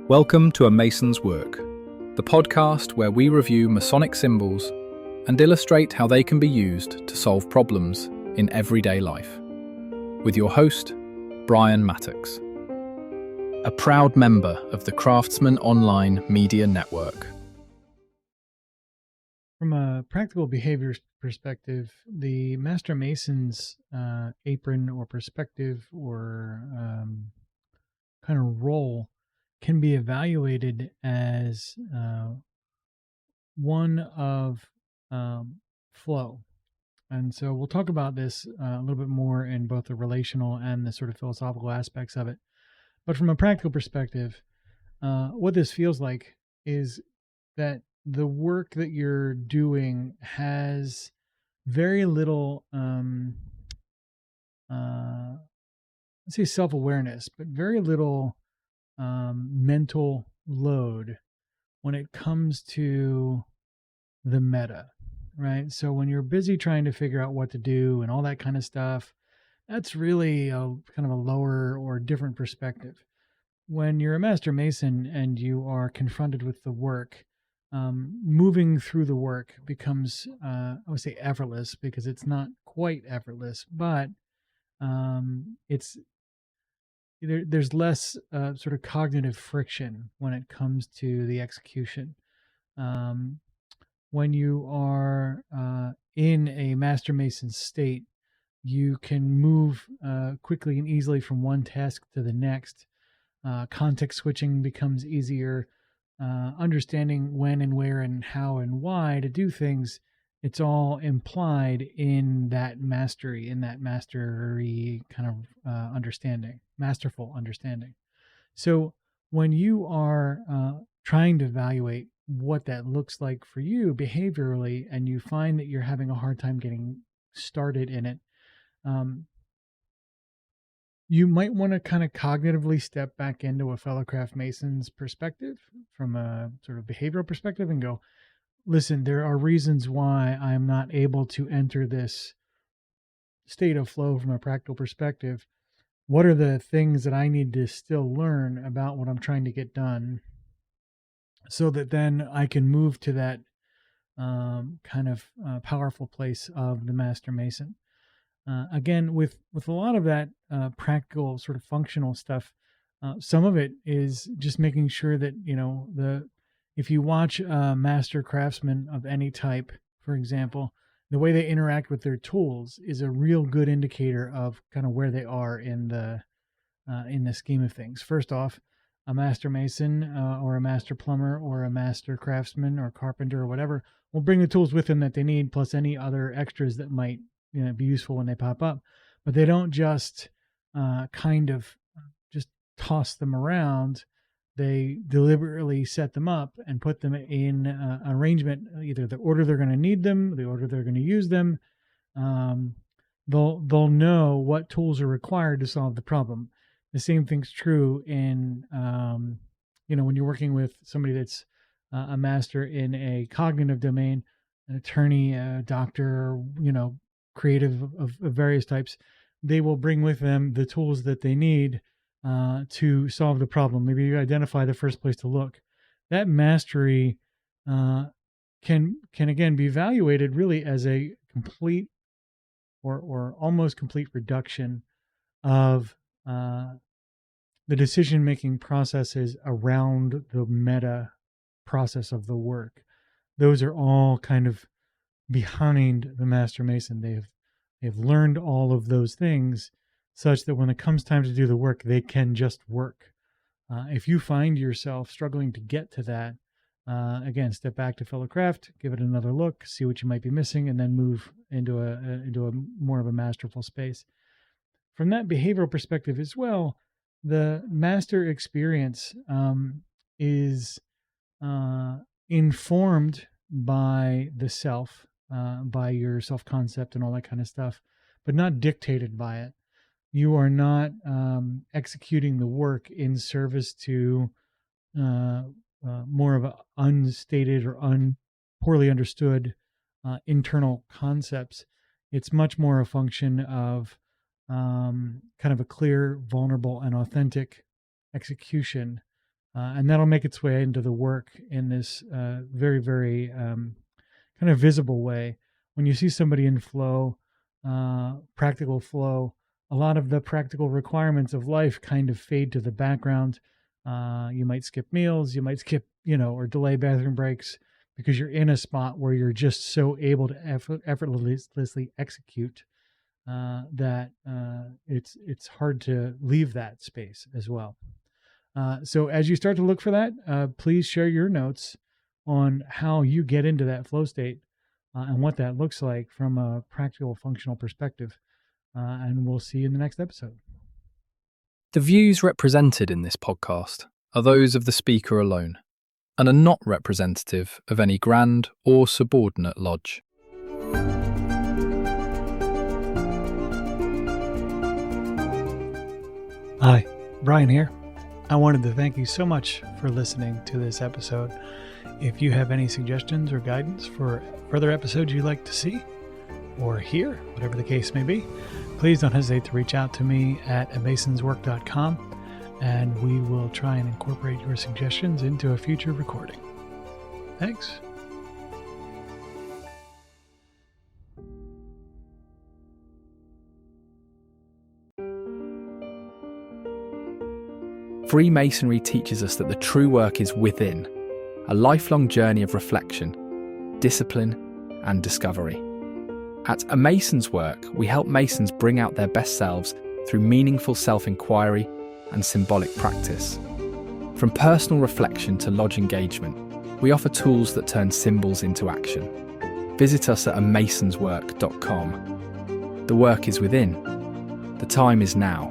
Welcome to A Mason's Work, the podcast where we review Masonic symbols and illustrate how they can be used to solve problems in everyday life. With your host, Brian Mattox, a proud member of the Craftsman Online Media Network. From a practical behavior perspective, the Master Mason's apron or perspective or kind of role can be evaluated as one of flow. And so we'll talk about this a little bit more in both the relational and the sort of philosophical aspects of it. But from a practical perspective, what this feels like is that the work that you're doing has very little, let's say self-awareness, but very little mental load when it comes to the meta, right? So when you're busy trying to figure out what to do and all that kind of stuff, that's really a kind of a lower or different perspective. When you're a Master Mason and you are confronted with the work, moving through the work becomes, I would say effortless, because it's not quite effortless, but there's less sort of cognitive friction when it comes to the execution. When you are in a Master Mason state, you can move quickly and easily from one task to the next. Context switching becomes easier. Understanding when and where and how and why to do things, it's all implied in that mastery, in that mastery kind of understanding, masterful understanding. So when you are trying to evaluate what that looks like for you behaviorally, and you find that you're having a hard time getting started in it, you might want to kind of cognitively step back into a fellow craft mason's perspective from a sort of behavioral perspective and go, listen, there are reasons why I'm not able to enter this state of flow from a practical perspective. What are the things that I need to still learn about what I'm trying to get done so that then I can move to that kind of powerful place of the Master Mason? Again, with a lot of that practical sort of functional stuff, some of it is just making sure that, if you watch a master craftsman of any type, for example, the way they interact with their tools is a real good indicator of kind of where they are in the scheme of things. First off, a Master Mason or a Master Plumber or a Master Craftsman or Carpenter or whatever will bring the tools with them that they need, plus any other extras that might be useful when they pop up. But they don't just kind of just toss them around. They deliberately set them up and put them in arrangement, either the order they're going to need them, the order they're going to use them. They'll know what tools are required to solve the problem. The same thing's true in when you're working with somebody that's a master in a cognitive domain, an attorney, a doctor, creative of various types. They will bring with them the tools that they need to solve the problem. Maybe you identify the first place to look. That mastery can again be evaluated really as a complete or almost complete reduction of the decision-making processes around the meta process of the work. Those are all kind of behind the Master Mason. They've learned all of those things such that when it comes time to do the work, they can just work. If you find yourself struggling to get to that, again, step back to fellow craft, give it another look, see what you might be missing, and then move into a more of a masterful space. From that behavioral perspective as well, the master experience is informed by the self, by your self-concept and all that kind of stuff, but not dictated by it. You are not executing the work in service to more of a unstated or poorly understood internal concepts. It's much more a function of kind of a clear, vulnerable, and authentic execution And that'll make its way into the work in this very, very kind of visible way. When you see somebody in flow, practical flow, a lot of the practical requirements of life kind of fade to the background. You might skip meals, you might skip, or delay bathroom breaks because you're in a spot where you're just so able to effortlessly execute that it's hard to leave that space as well. So as you start to look for that, please share your notes on how you get into that flow state and what that looks like from a practical, functional perspective. And we'll see you in the next episode. The views represented in this podcast are those of the speaker alone and are not representative of any grand or subordinate lodge. Hi, Brian here. I wanted to thank you so much for listening to this episode. If you have any suggestions or guidance for further episodes you'd like to see or hear, whatever the case may be, please don't hesitate to reach out to me at amasonswork.com, and we will try and incorporate your suggestions into a future recording. Thanks. Freemasonry teaches us that the true work is within, a lifelong journey of reflection, discipline, and discovery. At A Mason's Work, we help Masons bring out their best selves through meaningful self-inquiry and symbolic practice. From personal reflection to lodge engagement, we offer tools that turn symbols into action. Visit us at amasonswork.com. The work is within. The time is now.